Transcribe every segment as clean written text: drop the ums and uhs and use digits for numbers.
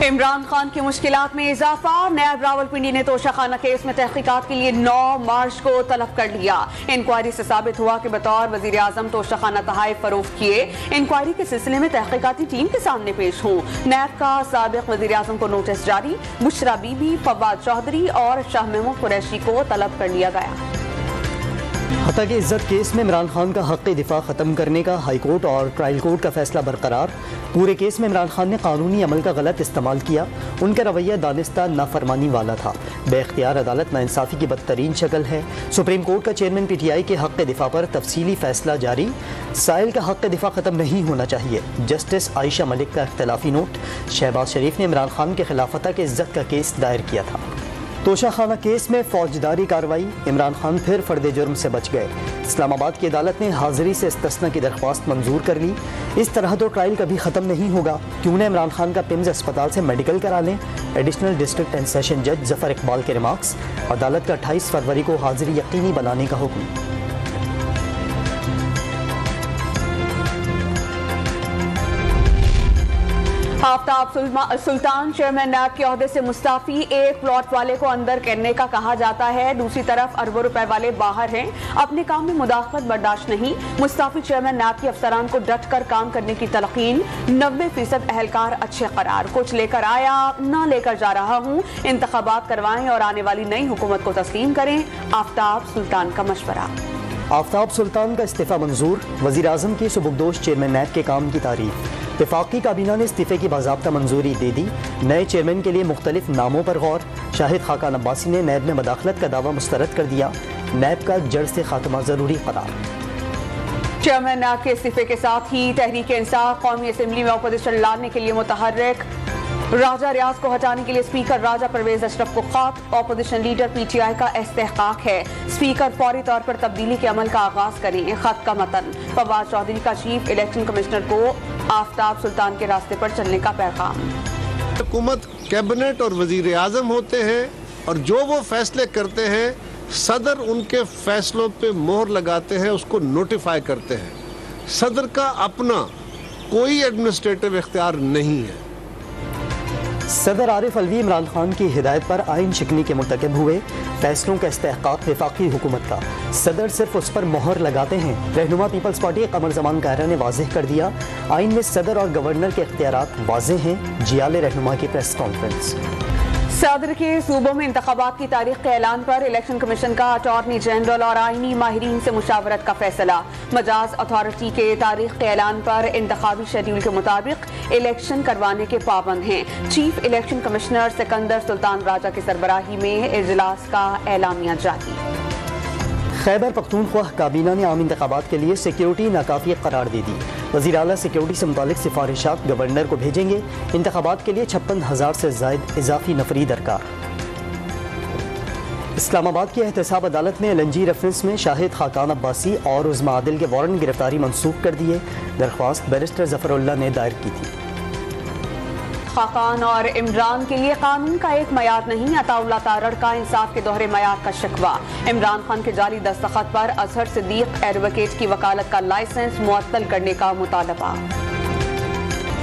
इमरान खान की मुश्किलात में इजाफा। नैब रावलपिंडी ने तोशाखाना केस में तहकीकात के लिए 9 मार्च को तलब कर लिया। इंक्वायरी से साबित हुआ कि बतौर वजीर आजम तोशाखाना तहाइफ फरोख्त किए। इंक्वायरी के सिलसिले में तहकीकाती टीम के सामने पेश हूँ। नैब का साबिक वजीर आजम को नोटिस जारी। बुशरा बीबी, फवाद चौधरी और शाह महमूद कुरैशी को तलब कर लिया गया। हत्या के इज्जत केस में इमरान खान का हक़ दिफा ख़त्म करने का हाई कोर्ट और ट्रायल कोर्ट का फैसला बरकरार। पूरे केस में इमरान खान ने कानूनी अमल का गलत इस्तेमाल किया। उनका रवैया दानिस्ता नाफरमानी वाला था। बेख्तियार अदालत नाइंसाफ़ी की बदतरीन शक्ल है। सुप्रीम कोर्ट का चेयरमैन PTI के हक़ दिफा पर तफसीली फैसला जारी। साइल का हक़ दिफा ख़त्म नहीं होना चाहिए। जस्टिस आयशा मलिक का इख्तलाफी नोट। शहबाज शरीफ ने इमरान खान के खिलाफ हत्या के इज्जत का केस दायर किया था। तोशाखाना केस में फौजदारी कार्रवाई। इमरान खान फिर फर्द जुर्म से बच गए। इस्लामाबाद की अदालत ने हाजिरी से इस्तिस्ना की दरख्वास्त मंजूर कर ली। इस तरह तो ट्रायल कभी ख़त्म नहीं होगा। क्यों न इमरान खान का पिम्स अस्पताल से मेडिकल करा लें। एडिशनल डिस्ट्रिक्ट एंड सेशन जज जफर इकबाल के रिमार्क्स। अदालत का 28 फरवरी को हाजिरी यकीनी बनाने का हुक्म। आफ्ताब सुल्तान चेयरमैन नैब के ओहदे से मुस्ताफी। एक प्लॉट वाले को अंदर करने का कहा जाता है, दूसरी तरफ अरबों रुपए वाले बाहर हैं। अपने काम में मुदाखलत बर्दाश्त नहीं। मुस्ताफी चेयरमैन नैब के अफसरान को डट कर काम करने की तलकीन। 90% अहलकार अच्छे करार। कुछ लेकर आया, न लेकर जा रहा हूँ। इंतखाबात करवाएं और आने वाली नई हुकूमत को तस्लीम करें। आफ्ताब सुल्तान का मशवरा। आफ्ताब सुल्तान का इस्तीफा मंजूर। वज़ीर आज़म की सुबुकदोश चेयरमैन नैब के काम की तारीफ। वफाकी काबीना ने इस्तीफे की बाज़ाब्ता मंजूरी दे दी। नए चेयरमैन के लिए मुख्तलिफ नामों पर गौर। शाहिद खाकान अब्बासी ने नैब में मदाखलत का दावा मुस्तरद कर दिया। नैब का जड़ से खात्मा जरूरी करार। चेयरमैन नैब के इस्तीफे के साथ ही तहरीक इंसाफ कौमी असम्बली में अपोजिशन लाने के लिए मुतहर्रिक। राजा रियाज को हटाने के लिए स्पीकर राजा परवेज अशरफ को खत। ऑपोजिशन लीडर PTI का इस्तेहकाक है। स्पीकर फौरी तौर पर तब्दीली के अमल का आगाज करें। खत का मतन। फवाद चौधरी का चीफ इलेक्शन कमिश्नर को आफ्ताब सुल्तान के रास्ते पर चलने का पैगाम। हुकूमत, कैबिनेट और वजीर आजम होते हैं और जो वो फैसले करते हैं सदर उनके फैसलों पे मोहर लगाते हैं, उसको नोटिफाई करते हैं। सदर का अपना कोई एडमिनिस्ट्रेटिव इख्तियार नहीं है। सदर आरिफ अलवी इमरान खान की हिदायत पर आइन शिकनी के मुर्तकिब हुए। फैसलों का इस्तेहकाक वफाकी हुकूमत का। सदर सिर्फ उस पर मोहर लगाते हैं। रहनुमा पीपल्स पार्टी कमर जमान कायरा ने वाज़ेह कर दिया, आइन में सदर और गवर्नर के इख्तियारात वाज़ेह हैं। जियाले रहनुमा की प्रेस कॉन्फ्रेंस। सदर के सूबों में इंतखाबात की तारीख के ऐलान पर इलेक्शन कमीशन का अटॉर्नी जनरल और आईनी माहिरीन से मुशावरत का फैसला। मजाज अथॉरिटी के तारीख के ऐलान पर इंतखाबी शेड्यूल के मुताबिक इलेक्शन करवाने के पाबंद हैं। Chief election commissioner Sikandar Sultan Raja की सरबराही में इजलास का एलामिया जारी। खैबर पख्तूनख्वा काबीना ने आम इंतखाबात के लिए सिक्योरिटी नाकाफी करार दे दी। वज़ीर आला सिक्योरिटी से मुतालिक सिफारिशात गवर्नर को भेजेंगे। इंतखाबात के लिए 56,000 से ज़ायद इजाफी नफरी दरकार। इस्लामाबाद की एहतसाब अदालत ने LNG रेफरेंस में शाहिद खाकान अब्बासी और उज़्मा आदिल के वारंट गिरफ्तारी मनसूख कर दिए। दरख्वास्त बैरिस्टर जफरुल्लाह ने दायर की थी। खाकान और इमरान के लिए कानून का एक मयार नहीं। अताउल्लाह तारड़ का इंसाफ के दोहरे मयार का शिकवा। इमरान खान के जाली दस्तखत पर अजहर सिद्दीक एडवोकेट की वकालत का लाइसेंस मुअत्तल करने का मुतालबा।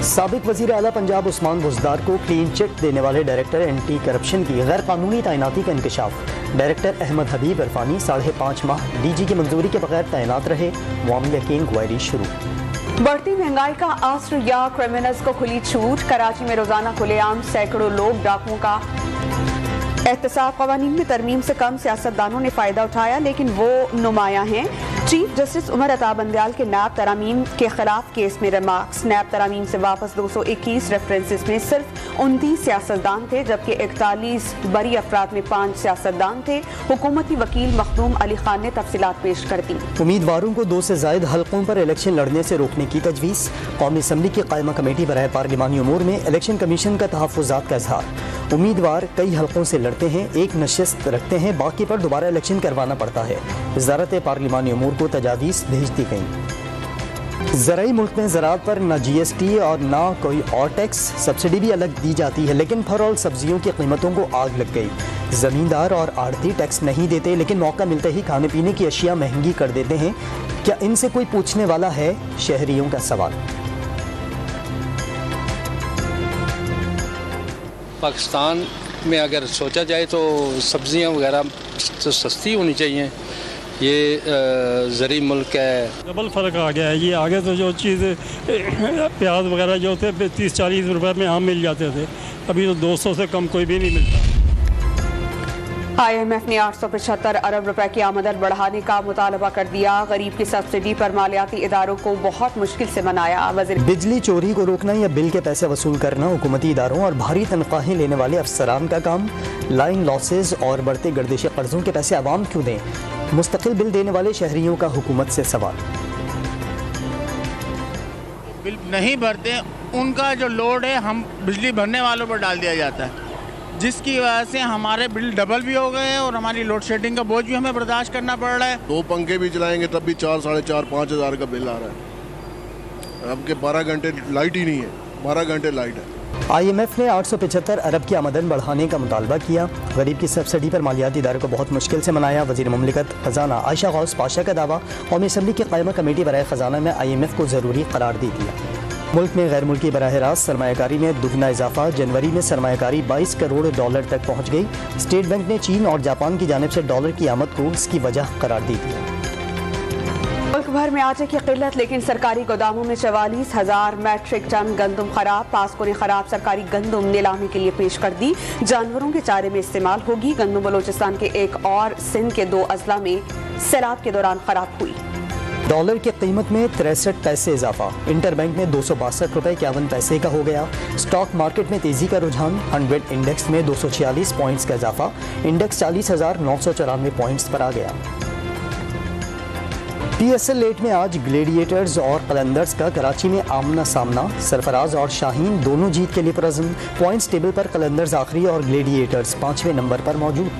साबिक वज़ीर आला पंजाब उस्मान बुज़दार को क्लीन चिट देने वाले डायरेक्टर एंटी करप्शन की गैर कानूनी तैनाती का इंकशाफ। डायरेक्टर अहमद हबीब इरफानी 5.5 माह DG की मंजूरी के बगैर तैनात रहे। मामले की इंक्वायरी शुरू। बढ़ती महंगाई का असर या क्रिमिनल्स को खुली छूट। कराची में रोजाना खुलेआम सैकड़ों लोग डाकुओं का एहतसाब। कवानीन में तरमीम से कम सियासतदानों ने फायदा उठाया, लेकिन वो नुमाया हैं। चीफ जस्टिस उमर अता बंदयाल के नैब तरामीम के खिलाफ केस में रिमार्क्स। नैब तरामीम से वापस 221 रेफरेंसेस में सिर्फ 29 सियासतदान थे, जबकि 41 बरी अफराद में 5 सियासतदान थे। हुकूमती वकील मखदूम अली खान ने तफसीलात पेश कर दी। उम्मीदवारों को 2 से ज़ायद हल्कों पर इलेक्शन लड़ने से रोकने की तजवीज़। कौमी असम्बली की कायमा कमेटी बराए पार्लिमानी उमूर में इलेक्शन कमीशन का तहफ़्फ़ुज़ात का इजहार। उम्मीदवार कई हल्कों से लड़ते हैं, एक नशिस्त रखते हैं, बाकी पर दोबारा इलेक्शन करवाना पड़ता है। वज़ारत पार्लिमानी उमूर को तजावीज़ भेज दी गई। ज़राई मुल्क में ज़राअत पर न GST और ना कोई और टैक्स। सब्सिडी भी अलग दी जाती है, लेकिन फल और सब्जियों की कीमतों को आग लग गई। ज़मींदार और आड़ती टैक्स नहीं देते, लेकिन मौका मिलते ही खाने पीने की अशिया महंगी कर देते हैं। क्या इनसे कोई पूछने वाला है? शहरियों का सवाल। पाकिस्तान में अगर सोचा जाए तो सब्ज़ियाँ वगैरह तो सस्ती होनी चाहिए। ये ज़री मुल्क है। डबल फ़र्क आ गया है। ये आगे तो जो चीज़ प्याज वगैरह जो थे 30-40 रुपए में आम मिल जाते थे, अभी तो 200 से कम कोई भी नहीं मिलता। IMF ने 875 अरब रुपए की आमदन बढ़ाने का मुतालबा कर दिया। गरीब की सब्सिडी पर मालियाती इदारों को बहुत मुश्किल से मनाया। बिजली चोरी को रोकना या बिल के पैसे वसूल करना हुकूमती इदारों और भारी तनख्वाहें लेने वाले अफसरान का काम। लाइन लॉसेज और बढ़ते गर्दिश कर्जों के पैसे आवाम क्यों दें? मुस्तकिल बिल देने वाले शहरियों का हुकूमत से सवाल। बिल नहीं भरते, उनका जो लोड है हम बिजली भरने वालों पर डाल दिया जाता है, जिसकी वजह से हमारे बिल डबल भी हो गए हैं और हमारी लोड शेडिंग का बोझ भी हमें बर्दाश्त करना पड़ रहा है। 2 पंखे भी चलाएंगे तब भी 4, 4.5, 5 हज़ार का बिल आ रहा है। अब के 12 घंटे लाइट ही नहीं है, 12 घंटे लाइट है। IMF ने 875 अरब की आमदन बढ़ाने का मुतालबा किया। गरीब की सब्सिडी पर मालियाती इदारों को बहुत मुश्किल से मनाया। वज़ीर मुमलिकत ख़जाना आयशा गौस पाशा का दावा, कौमी असम्बली की क़ायमा कमेटी बराए ख़जाना में IMF को ज़रूरी करार दे दिया। मुल्क में गैर मुल्की बराह रास्त सरमायाकारी में दुगना इजाफा। जनवरी में सरमायाकारी $22 करोड़ तक पहुँच गई। स्टेट बैंक ने चीन और जापान की जानिब से डॉलर की आमद को इसकी वजह करार दी थी। मुल्क भर में आटे की किल्लत, लेकिन सरकारी गोदामों में 44,000 मैट्रिक टन गंदम खराब। पास्को ने खराब सरकारी गंदम नीलामी के लिए पेश कर दी। जानवरों के चारे में इस्तेमाल होगी। गंदम बलोचिस्तान के एक और सिंध के 2 अजला में सैलाब के दौरान खराब हुई। डॉलर की कीमत में 63 पैसे इजाफा। इंटर बैंक में 262 रुपए 51 पैसे का हो गया। स्टॉक मार्केट में तेजी का रुझान। 100 इंडेक्स में 246 पॉइंट्स का इजाफा। इंडेक्स 40,994 पॉइंट्स पर आ गया। PSL 8 में आज ग्लेडिएटर्स और कलंदर्स का कराची में आमना सामना। सरफराज और शाहीन दोनों जीत के लिए पुरज़्म। पॉइंट्स टेबल पर कलंदर्स आखिरी और ग्लेडिएटर्स 5वें नंबर पर मौजूद।